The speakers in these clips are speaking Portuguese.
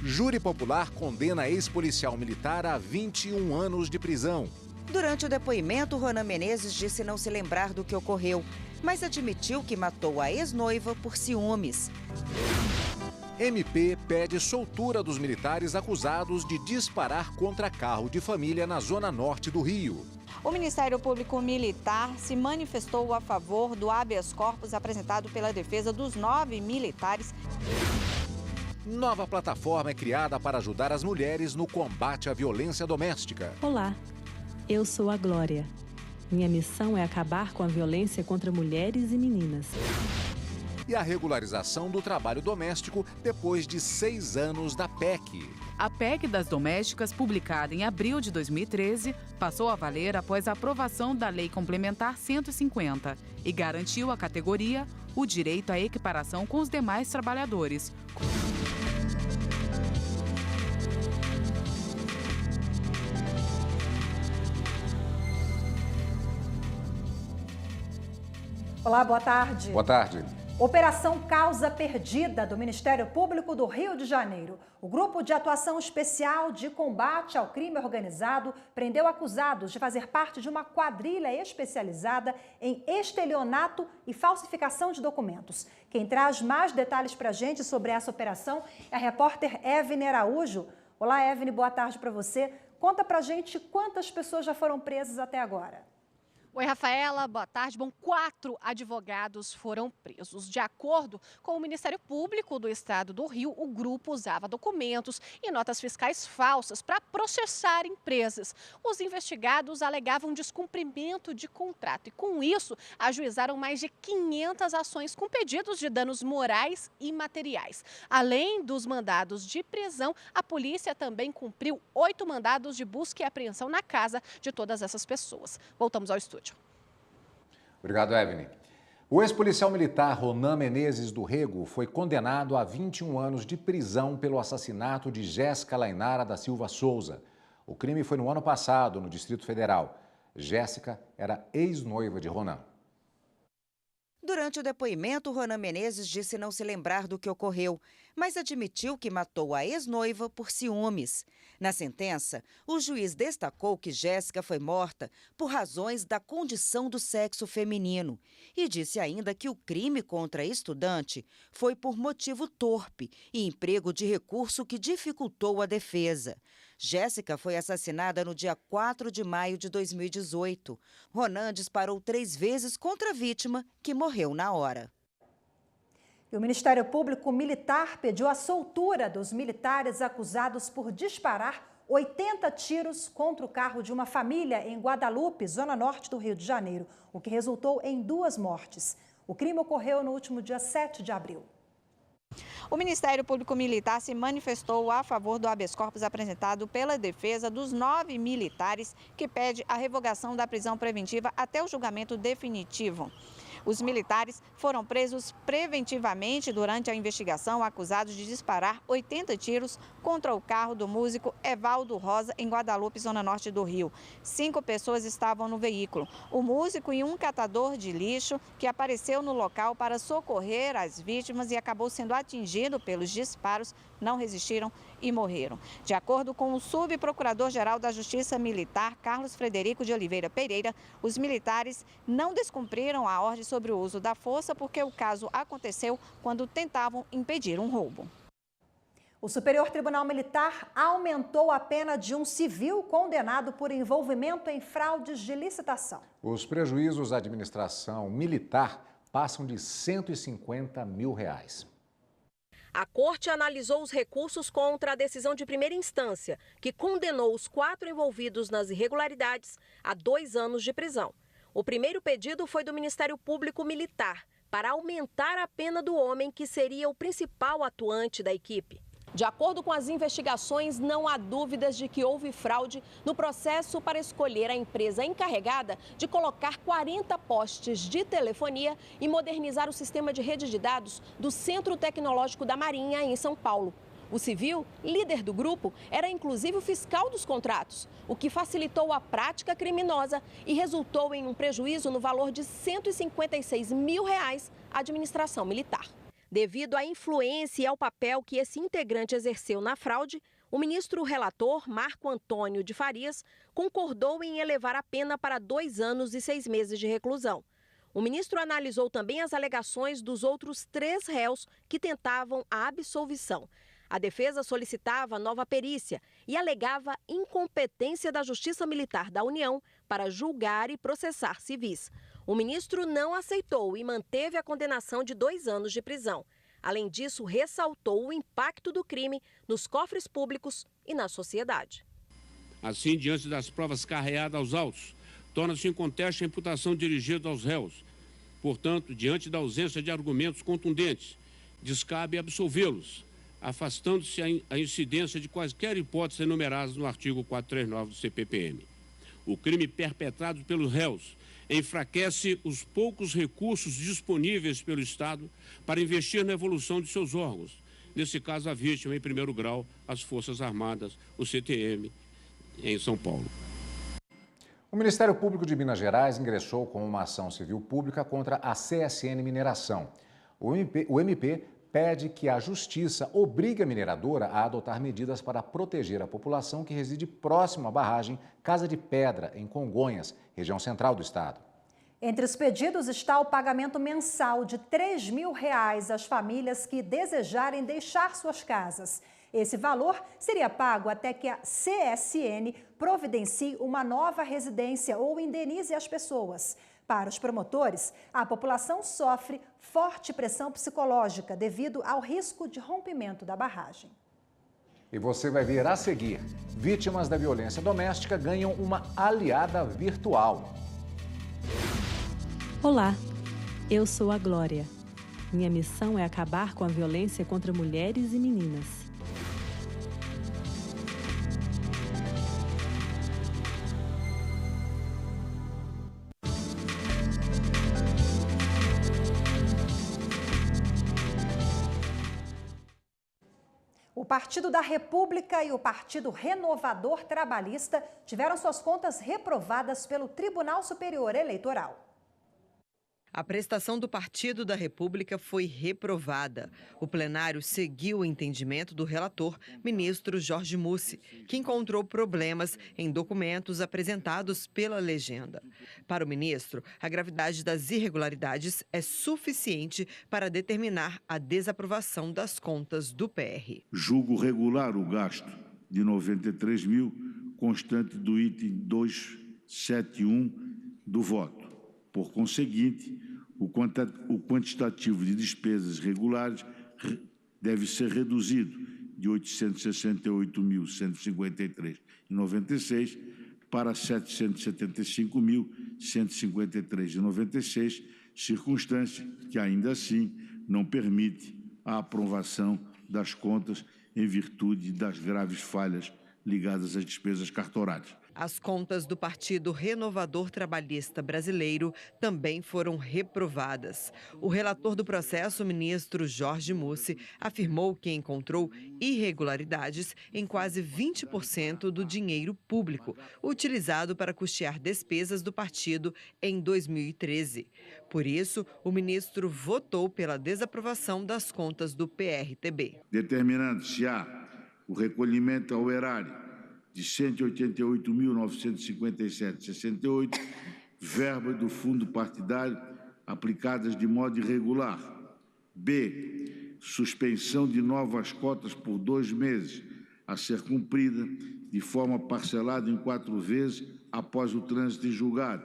Júri popular condena ex-policial militar a 21 anos de prisão. Durante o depoimento, Ronan Menezes disse não se lembrar do que ocorreu, mas admitiu que matou a ex-noiva por ciúmes. MP pede soltura dos militares acusados de disparar contra carro de família na zona norte do Rio. O Ministério Público Militar se manifestou a favor do habeas corpus apresentado pela defesa dos 9 militares. Nova plataforma é criada para ajudar as mulheres no combate à violência doméstica. Olá, eu sou a Glória. Minha missão é acabar com a violência contra mulheres e meninas. E a regularização do trabalho doméstico depois de 6 anos da PEC. A PEC das domésticas, publicada em abril de 2013, passou a valer após a aprovação da Lei Complementar 150 e garantiu à categoria o direito à equiparação com os demais trabalhadores. Olá, boa tarde. Boa tarde. Operação Causa Perdida do Ministério Público do Rio de Janeiro. O Grupo de Atuação Especial de Combate ao Crime Organizado prendeu acusados de fazer parte de uma quadrilha especializada em estelionato e falsificação de documentos. Quem traz mais detalhes para a gente sobre essa operação é a repórter Evne Araújo. Olá, Evne, boa tarde para você. Conta para a gente quantas pessoas já foram presas até agora. Oi, Rafaela, boa tarde. Bom, 4 advogados foram presos. De acordo com o Ministério Público do Estado do Rio, o grupo usava documentos e notas fiscais falsas para processar empresas. Os investigados alegavam descumprimento de contrato e, com isso, ajuizaram mais de 500 ações com pedidos de danos morais e materiais. Além dos mandados de prisão, a polícia também cumpriu 8 mandados de busca e apreensão na casa de todas essas pessoas. Voltamos ao estúdio. Obrigado, Evne. O ex-policial militar Ronan Menezes do Rego foi condenado a 21 anos de prisão pelo assassinato de Jéssica Lainara da Silva Souza. O crime foi no ano passado, no Distrito Federal. Jéssica era ex-noiva de Ronan. Durante o depoimento, Ronan Menezes disse não se lembrar do que ocorreu, mas admitiu que matou a ex-noiva por ciúmes. Na sentença, o juiz destacou que Jéssica foi morta por razões da condição do sexo feminino e disse ainda que o crime contra a estudante foi por motivo torpe e emprego de recurso que dificultou a defesa. Jéssica foi assassinada no dia 4 de maio de 2018. Ronan disparou 3 vezes contra a vítima, que morreu na hora. E o Ministério Público Militar pediu a soltura dos militares acusados por disparar 80 tiros contra o carro de uma família em Guadalupe, zona norte do Rio de Janeiro, o que resultou em 2 mortes. O crime ocorreu no último dia 7 de abril. O Ministério Público Militar se manifestou a favor do habeas corpus apresentado pela defesa dos 9 militares, que pede a revogação da prisão preventiva até o julgamento definitivo. Os militares foram presos preventivamente durante a investigação, acusados de disparar 80 tiros contra o carro do músico Evaldo Rosa, em Guadalupe, zona norte do Rio. 5 pessoas estavam no veículo. O músico e um catador de lixo, que apareceu no local para socorrer as vítimas e acabou sendo atingido pelos disparos, não resistiram e morreram. De acordo com o subprocurador-geral da Justiça Militar, Carlos Frederico de Oliveira Pereira, os militares não descumpriram a ordem sobre o uso da força porque o caso aconteceu quando tentavam impedir um roubo. O Superior Tribunal Militar aumentou a pena de um civil condenado por envolvimento em fraudes de licitação. Os prejuízos à administração militar passam de R$150 mil. A corte analisou os recursos contra a decisão de primeira instância, que condenou os 4 envolvidos nas irregularidades a 2 anos de prisão. O primeiro pedido foi do Ministério Público Militar, para aumentar a pena do homem que seria o principal atuante da equipe. De acordo com as investigações, não há dúvidas de que houve fraude no processo para escolher a empresa encarregada de colocar 40 postes de telefonia e modernizar o sistema de rede de dados do Centro Tecnológico da Marinha, em São Paulo. O civil, líder do grupo, era inclusive o fiscal dos contratos, o que facilitou a prática criminosa e resultou em um prejuízo no valor de R$156 mil à administração militar. Devido à influência e ao papel que esse integrante exerceu na fraude, o ministro relator, Marco Antônio de Farias, concordou em elevar a pena para 2 anos e 6 meses de reclusão. O ministro analisou também as alegações dos outros 3 réus que tentavam a absolvição. A defesa solicitava nova perícia e alegava incompetência da Justiça Militar da União para julgar e processar civis. O ministro não aceitou e manteve a condenação de 2 anos de prisão. Além disso, ressaltou o impacto do crime nos cofres públicos e na sociedade. Assim, diante das provas carreadas aos autos, torna-se inconteste a imputação dirigida aos réus. Portanto, diante da ausência de argumentos contundentes, descabe absolvê-los, afastando-se a incidência de quaisquer hipóteses enumeradas no artigo 439 do CPPM. O crime perpetrado pelos réus enfraquece os poucos recursos disponíveis pelo Estado para investir na evolução de seus órgãos. Nesse caso, a vítima, em primeiro grau, as Forças Armadas, o CTM, em São Paulo. O Ministério Público de Minas Gerais ingressou com uma ação civil pública contra a CSN Mineração. O MP pede que a Justiça obrigue a mineradora a adotar medidas para proteger a população que reside próximo à barragem Casa de Pedra, em Congonhas, região central do estado. Entre os pedidos está o pagamento mensal de R$ 3.000 às famílias que desejarem deixar suas casas. Esse valor seria pago até que a CSN providencie uma nova residência ou indenize as pessoas. Para os promotores, a população sofre forte pressão psicológica devido ao risco de rompimento da barragem. E você vai ver a seguir: vítimas da violência doméstica ganham uma aliada virtual. Olá, eu sou a Glória. Minha missão é acabar com a violência contra mulheres e meninas. O Partido da República e o Partido Renovador Trabalhista tiveram suas contas reprovadas pelo Tribunal Superior Eleitoral. A prestação do Partido da República foi reprovada. O plenário seguiu o entendimento do relator, ministro Jorge Mussi, que encontrou problemas em documentos apresentados pela legenda. Para o ministro, a gravidade das irregularidades é suficiente para determinar a desaprovação das contas do PR. Julgo regular o gasto de 93 mil, constante do item 271 do voto. Por conseguinte, o quantitativo de despesas regulares deve ser reduzido de 868.153,96 para 775.153,96, circunstância que, ainda assim, não permite a aprovação das contas em virtude das graves falhas ligadas às despesas cartorárias. As contas do Partido Renovador Trabalhista Brasileiro também foram reprovadas. O relator do processo, o ministro Jorge Mussi, afirmou que encontrou irregularidades em quase 20% do dinheiro público, utilizado para custear despesas do partido em 2013. Por isso, o ministro votou pela desaprovação das contas do PRTB. Determinando-se o recolhimento ao erário de 188.957,68, verbas do fundo partidário aplicadas de modo irregular. B. Suspensão de novas cotas por 2 meses, a ser cumprida de forma parcelada em 4 vezes após o trânsito em julgado.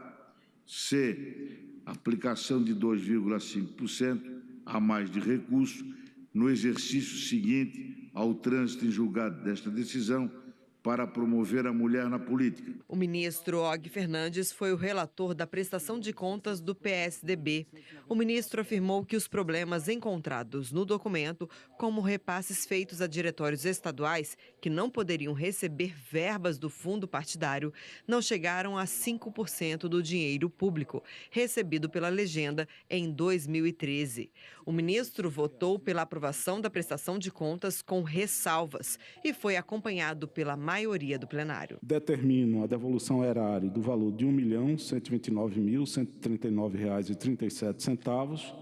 C. Aplicação de 2,5% a mais de recurso no exercício seguinte ao trânsito em julgado desta decisão, para promover a mulher na política. O ministro Og Fernandes foi o relator da prestação de contas do PSDB. O ministro afirmou que os problemas encontrados no documento, como repasses feitos a diretórios estaduais que não poderiam receber verbas do fundo partidário, não chegaram a 5% do dinheiro público recebido pela legenda em 2013. O ministro votou pela aprovação da prestação de contas com ressalvas e foi acompanhado pela maioria do plenário. Determino a devolução erária do valor de R$ 1.129.139,37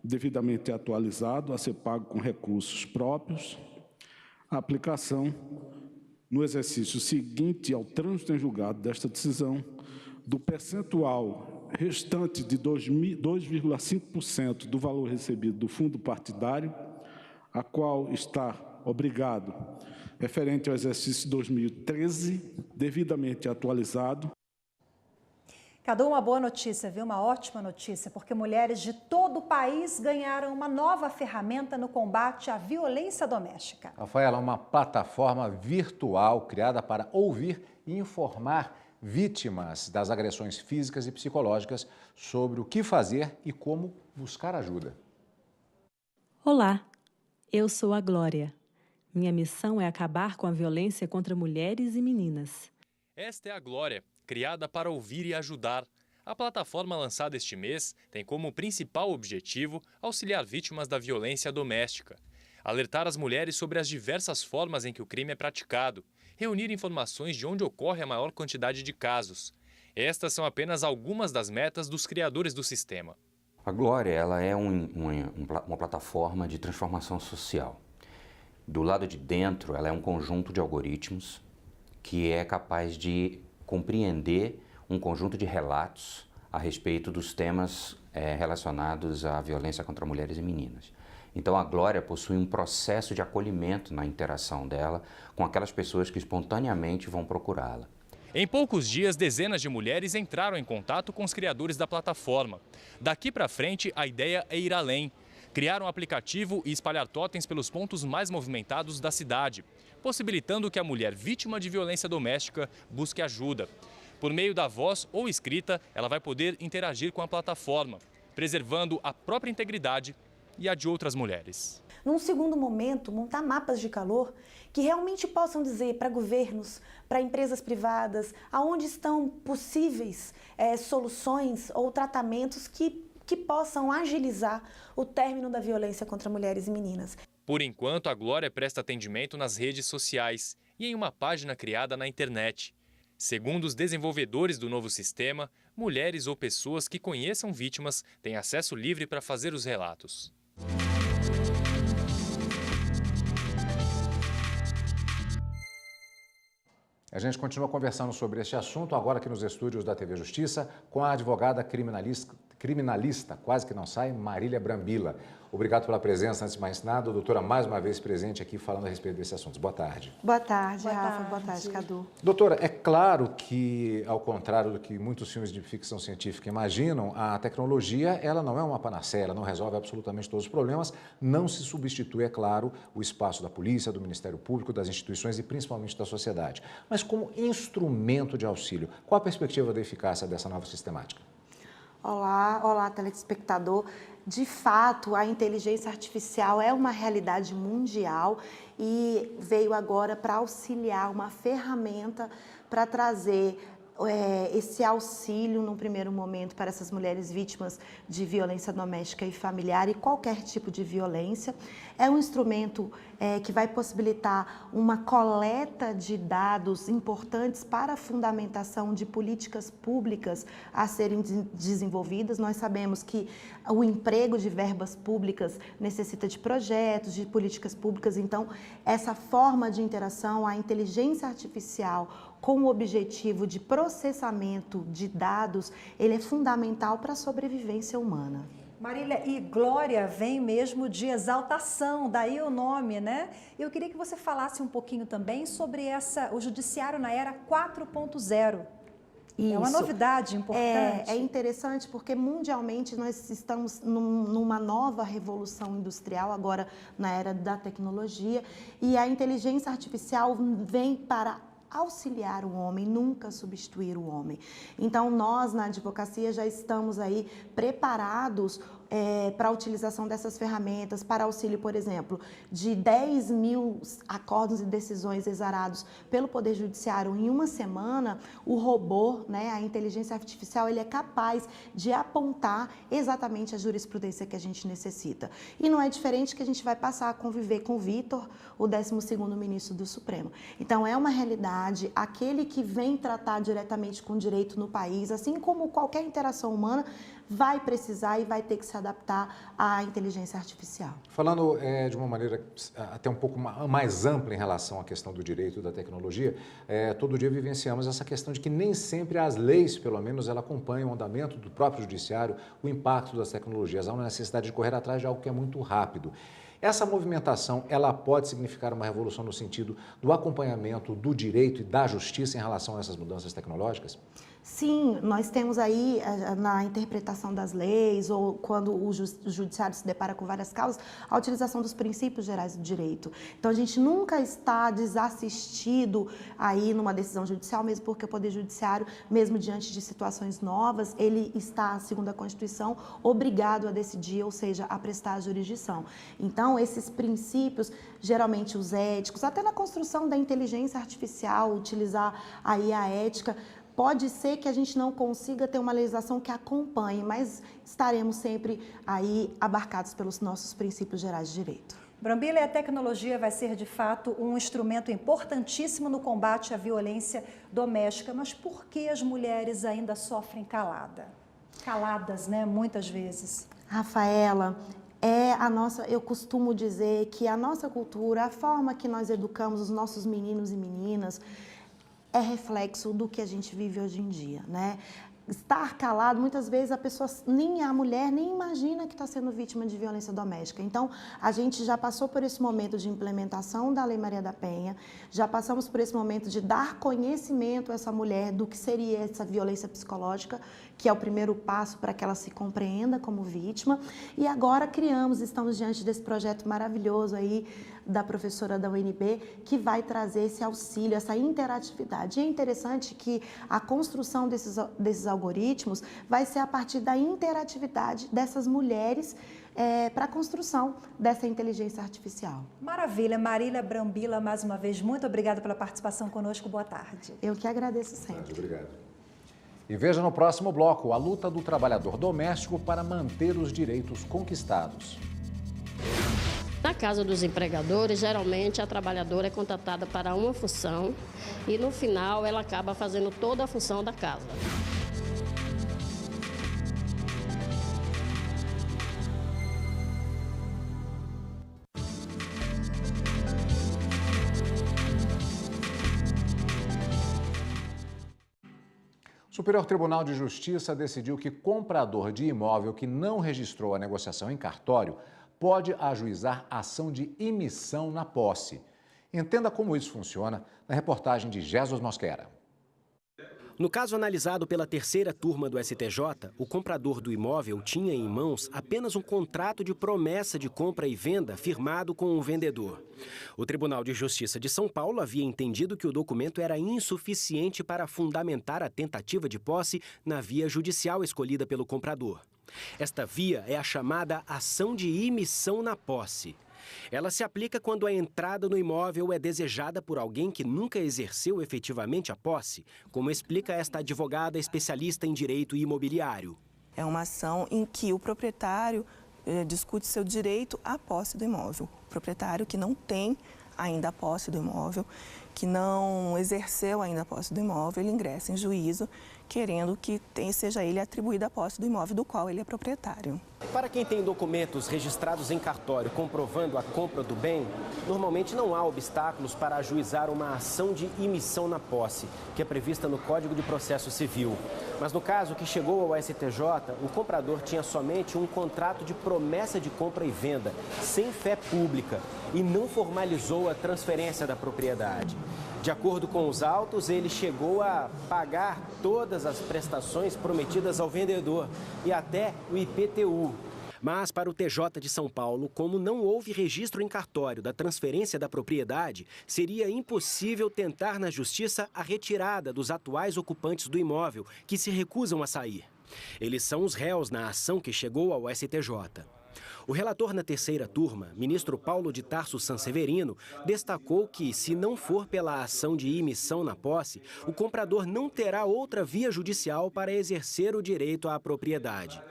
devidamente atualizado, a ser pago com recursos próprios. A aplicação, no exercício seguinte ao trânsito em julgado desta decisão, do percentual restante de 2,5% do valor recebido do fundo partidário, a qual está obrigado, referente ao exercício 2013, devidamente atualizado. Cadu, uma boa notícia, viu? Uma ótima notícia, porque mulheres de todo o país ganharam uma nova ferramenta no combate à violência doméstica. Rafaela, uma plataforma virtual criada para ouvir e informar vítimas das agressões físicas e psicológicas sobre o que fazer e como buscar ajuda. Olá, eu sou a Glória. Minha missão é acabar com a violência contra mulheres e meninas. Esta é a Glória, criada para ouvir e ajudar. A plataforma lançada este mês tem como principal objetivo auxiliar vítimas da violência doméstica, alertar as mulheres sobre as diversas formas em que o crime é praticado, reunir informações de onde ocorre a maior quantidade de casos. Estas são apenas algumas das metas dos criadores do sistema. A Glória ela é uma plataforma de transformação social. Do lado de dentro, ela é um conjunto de algoritmos que é capaz de compreender um conjunto de relatos a respeito dos temas relacionados à violência contra mulheres e meninas. Então a Glória possui um processo de acolhimento na interação dela com aquelas pessoas que espontaneamente vão procurá-la. Em poucos dias, dezenas de mulheres entraram em contato com os criadores da plataforma. Daqui para frente, a ideia é ir além. Criar um aplicativo e espalhar totens pelos pontos mais movimentados da cidade, possibilitando que a mulher vítima de violência doméstica busque ajuda. Por meio da voz ou escrita, ela vai poder interagir com a plataforma, preservando a própria integridade e a de outras mulheres. Num segundo momento, montar mapas de calor que realmente possam dizer para governos, para empresas privadas, aonde estão possíveis soluções ou tratamentos que possam agilizar o término da violência contra mulheres e meninas. Por enquanto, a Glória presta atendimento nas redes sociais e em uma página criada na internet. Segundo os desenvolvedores do novo sistema, mulheres ou pessoas que conheçam vítimas têm acesso livre para fazer os relatos. A gente continua conversando sobre este assunto agora aqui nos estúdios da TV Justiça com a advogada criminalista, quase que não sai, Marília Brambila. Obrigado pela presença, antes de mais nada. Doutora, mais uma vez presente aqui falando a respeito desse assunto. Boa tarde. Boa tarde, Rafa. Boa tarde, Cadu. Doutora, é claro que, ao contrário do que muitos filmes de ficção científica imaginam, a tecnologia ela não é uma panaceia, ela não resolve absolutamente todos os problemas, não se substitui, é claro, o espaço da polícia, do Ministério Público, das instituições e principalmente da sociedade. Mas como instrumento de auxílio, qual a perspectiva da eficácia dessa nova sistemática? Olá, telespectador. De fato, a inteligência artificial é uma realidade mundial e veio agora para auxiliar, uma ferramenta para trazer esse auxílio, num primeiro momento, para essas mulheres vítimas de violência doméstica e familiar e qualquer tipo de violência. É um instrumento que vai possibilitar uma coleta de dados importantes para a fundamentação de políticas públicas a serem desenvolvidas. Nós sabemos que o emprego de verbas públicas necessita de projetos, de políticas públicas, então essa forma de interação, a inteligência artificial, com o objetivo de processamento de dados, ele é fundamental para a sobrevivência humana. Marília, e Glória vem mesmo de exaltação, daí o nome, né? Eu queria que você falasse um pouquinho também sobre o Judiciário na Era 4.0. É uma novidade importante. É interessante porque mundialmente nós estamos numa nova revolução industrial, agora na era da tecnologia, e a inteligência artificial vem para auxiliar o homem, nunca substituir o homem. Então, nós, na advocacia, já estamos aí preparados para a utilização dessas ferramentas, para auxílio, por exemplo, de 10 mil acordos e decisões exarados pelo Poder Judiciário em uma semana, o robô, né, a inteligência artificial, ele é capaz de apontar exatamente a jurisprudência que a gente necessita. E não é diferente que a gente vai passar a conviver com o Vitor, o 12º ministro do Supremo. Então, é uma realidade, aquele que vem tratar diretamente com o direito no país, assim como qualquer interação humana, vai precisar e vai ter que se adaptar à inteligência artificial. Falando de uma maneira até um pouco mais ampla em relação à questão do direito e da tecnologia, todo dia vivenciamos essa questão de que nem sempre as leis, pelo menos, ela acompanham o andamento do próprio judiciário, o impacto das tecnologias. Há uma necessidade de correr atrás de algo que é muito rápido. Essa movimentação, ela pode significar uma revolução no sentido do acompanhamento do direito e da justiça em relação a essas mudanças tecnológicas? Sim, nós temos aí na interpretação das leis ou quando o judiciário se depara com várias causas, a utilização dos princípios gerais do direito. Então a gente nunca está desassistido aí numa decisão judicial, mesmo porque o Poder Judiciário, mesmo diante de situações novas, ele está, segundo a Constituição, obrigado a decidir, ou seja, a prestar a jurisdição. Então esses princípios, geralmente os éticos, até na construção da inteligência artificial, utilizar aí a ética, pode ser que a gente não consiga ter uma legislação que acompanhe, mas estaremos sempre aí abarcados pelos nossos princípios gerais de direito. Brambila, a tecnologia vai ser, de fato, um instrumento importantíssimo no combate à violência doméstica, mas por que as mulheres ainda sofrem caladas, né, muitas vezes? Rafaela, eu costumo dizer que a nossa cultura, a forma que nós educamos os nossos meninos e meninas, é reflexo do que a gente vive hoje em dia, né? Estar calado, muitas vezes a mulher nem imagina que está sendo vítima de violência doméstica. Então, a gente já passou por esse momento de implementação da Lei Maria da Penha, já passamos por esse momento de dar conhecimento a essa mulher do que seria essa violência psicológica, que é o primeiro passo para que ela se compreenda como vítima. E agora estamos diante desse projeto maravilhoso aí da professora da UNB, que vai trazer esse auxílio, essa interatividade. E é interessante que a construção desses algoritmos vai ser a partir da interatividade dessas mulheres para a construção dessa inteligência artificial. Maravilha. Marília Brambila, mais uma vez, muito obrigada pela participação conosco. Boa tarde. Eu que agradeço sempre. Obrigado. E veja no próximo bloco a luta do trabalhador doméstico para manter os direitos conquistados. Na casa dos empregadores, geralmente a trabalhadora é contratada para uma função e no final ela acaba fazendo toda a função da casa. O Superior Tribunal de Justiça decidiu que comprador de imóvel que não registrou a negociação em cartório pode ajuizar ação de imissão na posse. Entenda como isso funciona na reportagem de Jesus Mosquera. No caso analisado pela terceira turma do STJ, o comprador do imóvel tinha em mãos apenas um contrato de promessa de compra e venda firmado com o vendedor. O Tribunal de Justiça de São Paulo havia entendido que o documento era insuficiente para fundamentar a tentativa de posse na via judicial escolhida pelo comprador. Esta via é a chamada ação de imissão na posse. Ela se aplica quando a entrada no imóvel é desejada por alguém que nunca exerceu efetivamente a posse, como explica esta advogada especialista em direito imobiliário. É uma ação em que o proprietário discute seu direito à posse do imóvel. O proprietário que não tem ainda a posse do imóvel, que não exerceu ainda a posse do imóvel, ele ingressa em juízo querendo que seja ele atribuída a posse do imóvel do qual ele é proprietário. Para quem tem documentos registrados em cartório comprovando a compra do bem, normalmente não há obstáculos para ajuizar uma ação de imissão na posse, que é prevista no Código de Processo Civil. Mas no caso que chegou ao STJ, o comprador tinha somente um contrato de promessa de compra e venda, sem fé pública, e não formalizou a transferência da propriedade. De acordo com os autos, ele chegou a pagar todas as prestações prometidas ao vendedor e até o IPTU. Mas para o TJ de São Paulo, como não houve registro em cartório da transferência da propriedade, seria impossível tentar na justiça a retirada dos atuais ocupantes do imóvel, que se recusam a sair. Eles são os réus na ação que chegou ao STJ. O relator na terceira turma, ministro Paulo de Tarso Sanseverino, destacou que, se não for pela ação de imissão na posse, o comprador não terá outra via judicial para exercer o direito à propriedade.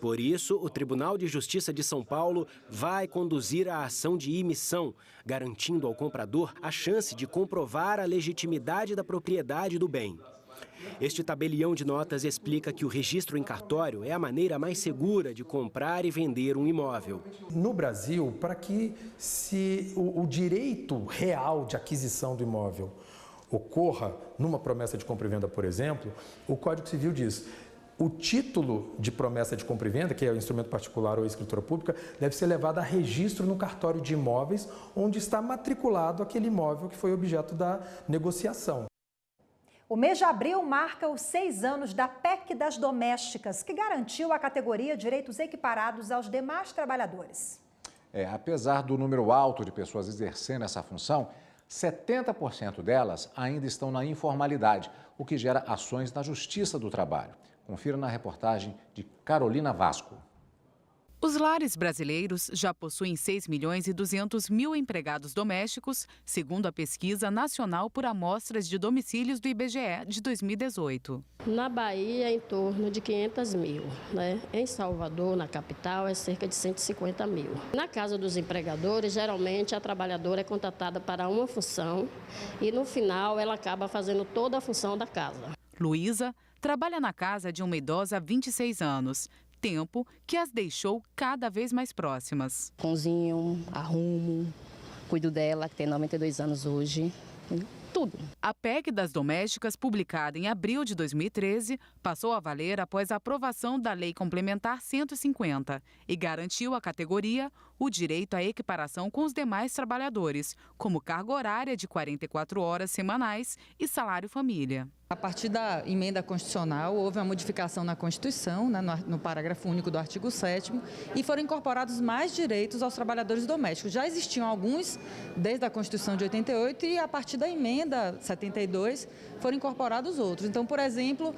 Por isso, o Tribunal de Justiça de São Paulo vai conduzir a ação de imissão, garantindo ao comprador a chance de comprovar a legitimidade da propriedade do bem. Este tabelião de notas explica que o registro em cartório é a maneira mais segura de comprar e vender um imóvel. No Brasil, para que o direito real de aquisição do imóvel ocorra numa promessa de compra e venda, por exemplo, o Código Civil diz: o título de promessa de compra e venda, que é o instrumento particular ou a escritura pública, deve ser levado a registro no cartório de imóveis, onde está matriculado aquele imóvel que foi objeto da negociação. O mês de abril marca os 6 anos da PEC das domésticas, que garantiu à categoria direitos equiparados aos demais trabalhadores. Apesar do número alto de pessoas exercendo essa função, 70% delas ainda estão na informalidade, o que gera ações na Justiça do Trabalho. Confira na reportagem de Carolina Vasco. Os lares brasileiros já possuem 6.200.000 empregados domésticos, segundo a Pesquisa Nacional por Amostras de Domicílios do IBGE de 2018. Na Bahia, em torno de 500 mil. Em Salvador, na capital, é cerca de 150 mil. Na casa dos empregadores, geralmente a trabalhadora é contratada para uma função e, no final, ela acaba fazendo toda a função da casa. Luísa trabalha na casa de uma idosa há 26 anos. Tempo que as deixou cada vez mais próximas. Cozinho, arrumo, cuido dela, que tem 92 anos hoje, tudo. A PEC das domésticas, publicada em abril de 2013, passou a valer após a aprovação da Lei Complementar 150 e garantiu à categoria o direito à equiparação com os demais trabalhadores, como carga horária de 44 horas semanais e salário família. A partir da emenda constitucional, houve uma modificação na Constituição, no parágrafo único do artigo 7º, e foram incorporados mais direitos aos trabalhadores domésticos. Já existiam alguns desde a Constituição de 88 e, a partir da emenda 72, foram incorporados outros. Então, por exemplo,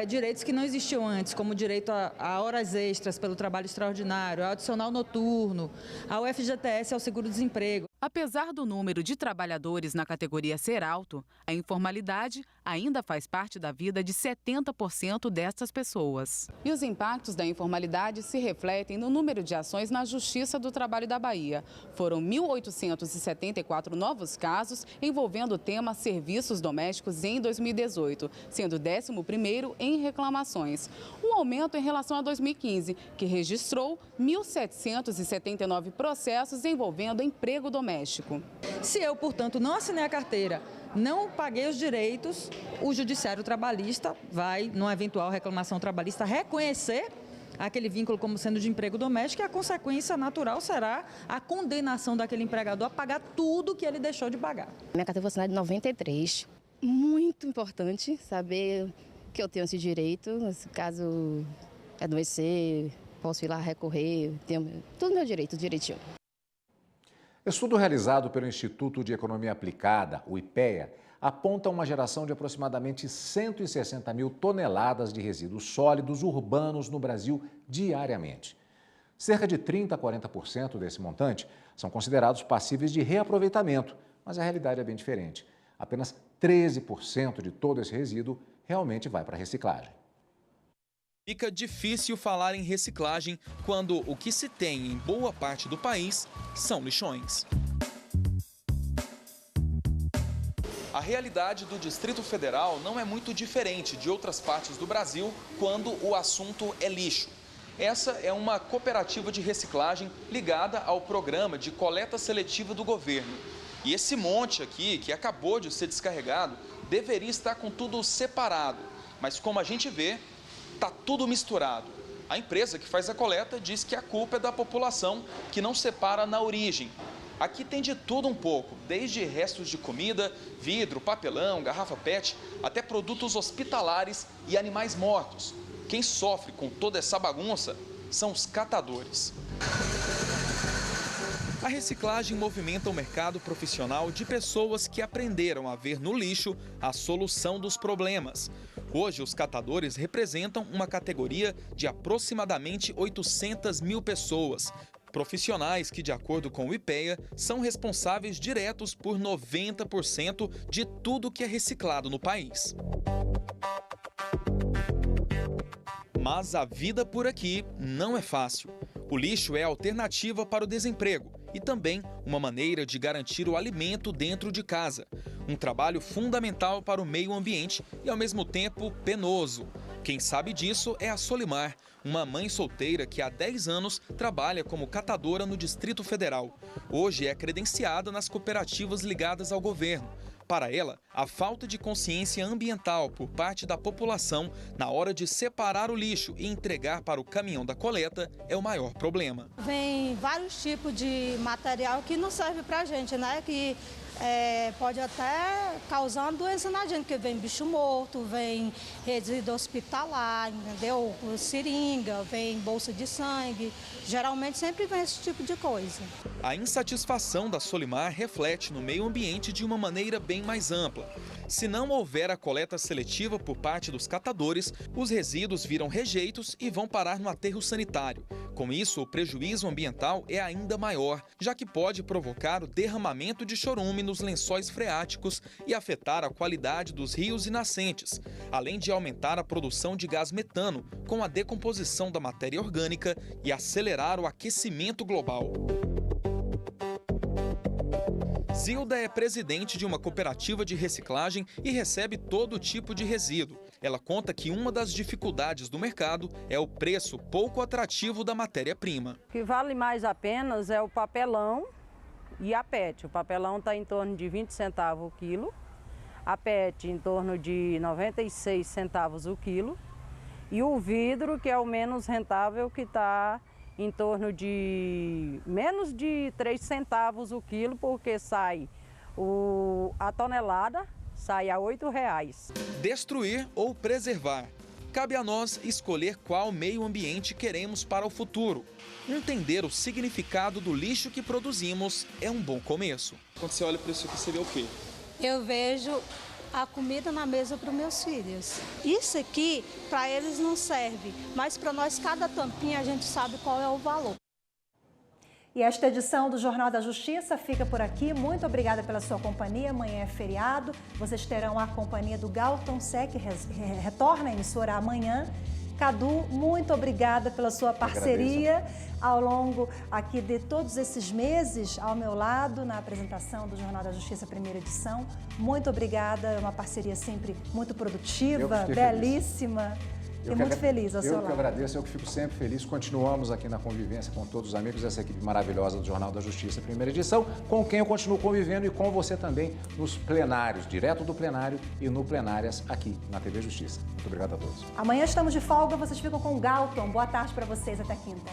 direitos que não existiam antes, como o direito a horas extras pelo trabalho extraordinário, ao adicional noturno, ao FGTS, ao seguro-desemprego. Apesar do número de trabalhadores na categoria ser alto, a informalidade ainda faz parte da vida de 70% destas pessoas. E os impactos da informalidade se refletem no número de ações na Justiça do Trabalho da Bahia. Foram 1.874 novos casos envolvendo o tema serviços domésticos em 2018, sendo 11º em reclamações. Um aumento em relação a 2015, que registrou 1.779 processos envolvendo emprego doméstico. Se eu, portanto, não assinei a carteira, não paguei os direitos, o Judiciário Trabalhista vai, numa eventual reclamação trabalhista, reconhecer aquele vínculo como sendo de emprego doméstico e a consequência natural será a condenação daquele empregador a pagar tudo que ele deixou de pagar. Minha carteira foi assinada em 93. Muito importante saber que eu tenho esse direito, caso adoecer, posso ir lá recorrer, tenho todo o meu direito, direitinho. Estudo realizado pelo Instituto de Economia Aplicada, o IPEA, aponta uma geração de aproximadamente 160 mil toneladas de resíduos sólidos urbanos no Brasil diariamente. Cerca de 30% a 40% desse montante são considerados passíveis de reaproveitamento, mas a realidade é bem diferente. Apenas 13% de todo esse resíduo realmente vai para a reciclagem. Fica difícil falar em reciclagem quando o que se tem em boa parte do país são lixões. A realidade do Distrito Federal não é muito diferente de outras partes do Brasil quando o assunto é lixo. Essa é uma cooperativa de reciclagem ligada ao programa de coleta seletiva do governo. E esse monte aqui, que acabou de ser descarregado, deveria estar com tudo separado. Mas como a gente vê, está tudo misturado. A empresa que faz a coleta diz que a culpa é da população que não separa na origem. Aqui tem de tudo um pouco, desde restos de comida, vidro, papelão, garrafa PET, até produtos hospitalares e animais mortos. Quem sofre com toda essa bagunça são os catadores. A reciclagem movimenta o mercado profissional de pessoas que aprenderam a ver no lixo a solução dos problemas. Hoje, os catadores representam uma categoria de aproximadamente 800 mil pessoas. Profissionais que, de acordo com o IPEA, são responsáveis diretos por 90% de tudo que é reciclado no país. Mas a vida por aqui não é fácil. O lixo é a alternativa para o desemprego e também uma maneira de garantir o alimento dentro de casa. Um trabalho fundamental para o meio ambiente e, ao mesmo tempo, penoso. Quem sabe disso é a Solimar, uma mãe solteira que há 10 anos trabalha como catadora no Distrito Federal. Hoje é credenciada nas cooperativas ligadas ao governo. Para ela, a falta de consciência ambiental por parte da população na hora de separar o lixo e entregar para o caminhão da coleta é o maior problema. Vem vários tipos de material que não serve para a gente, né? Que pode até causar uma doença na gente, porque vem bicho morto, vem resíduo hospitalar, entendeu? Seringa, vem bolsa de sangue. Geralmente sempre vem esse tipo de coisa. A insatisfação da Solimar reflete no meio ambiente de uma maneira bem mais ampla. Se não houver a coleta seletiva por parte dos catadores, os resíduos viram rejeitos e vão parar no aterro sanitário. Com isso, o prejuízo ambiental é ainda maior, já que pode provocar o derramamento de chorume nos lençóis freáticos e afetar a qualidade dos rios e nascentes, além de aumentar a produção de gás metano com a decomposição da matéria orgânica e acelerar o aquecimento global. Zilda é presidente de uma cooperativa de reciclagem e recebe todo tipo de resíduo. Ela conta que uma das dificuldades do mercado é o preço pouco atrativo da matéria-prima. O que vale mais apenas é o papelão e a PET. O papelão está em torno de 20 centavos o quilo, a PET em torno de 96 centavos o quilo e o vidro, que é o menos rentável, que está em torno de menos de 3 centavos o quilo, porque sai a tonelada, sai a R$ 8,00. Destruir ou preservar. Cabe a nós escolher qual meio ambiente queremos para o futuro. Entender o significado do lixo que produzimos é um bom começo. Quando você olha para isso aqui, você vê o quê? Eu vejo a comida na mesa para os meus filhos. Isso aqui, para eles não serve, mas para nós, cada tampinha, a gente sabe qual é o valor. E esta edição do Jornal da Justiça fica por aqui. Muito obrigada pela sua companhia. Amanhã é feriado. Vocês terão a companhia do Galton Sé, que retorna à emissora amanhã. Cadu, muito obrigada pela sua parceria ao longo aqui de todos esses meses ao meu lado na apresentação do Jornal da Justiça, primeira edição. Muito obrigada, é uma parceria sempre muito produtiva, belíssima. E muito feliz ao seu lado. Eu que agradeço, eu que fico sempre feliz. Continuamos aqui na convivência com todos os amigos dessa equipe maravilhosa do Jornal da Justiça, primeira edição, com quem eu continuo convivendo e com você também nos plenários, direto do plenário e no Plenárias aqui na TV Justiça. Muito obrigado a todos. Amanhã estamos de folga, vocês ficam com o Galton. Boa tarde para vocês, até quinta.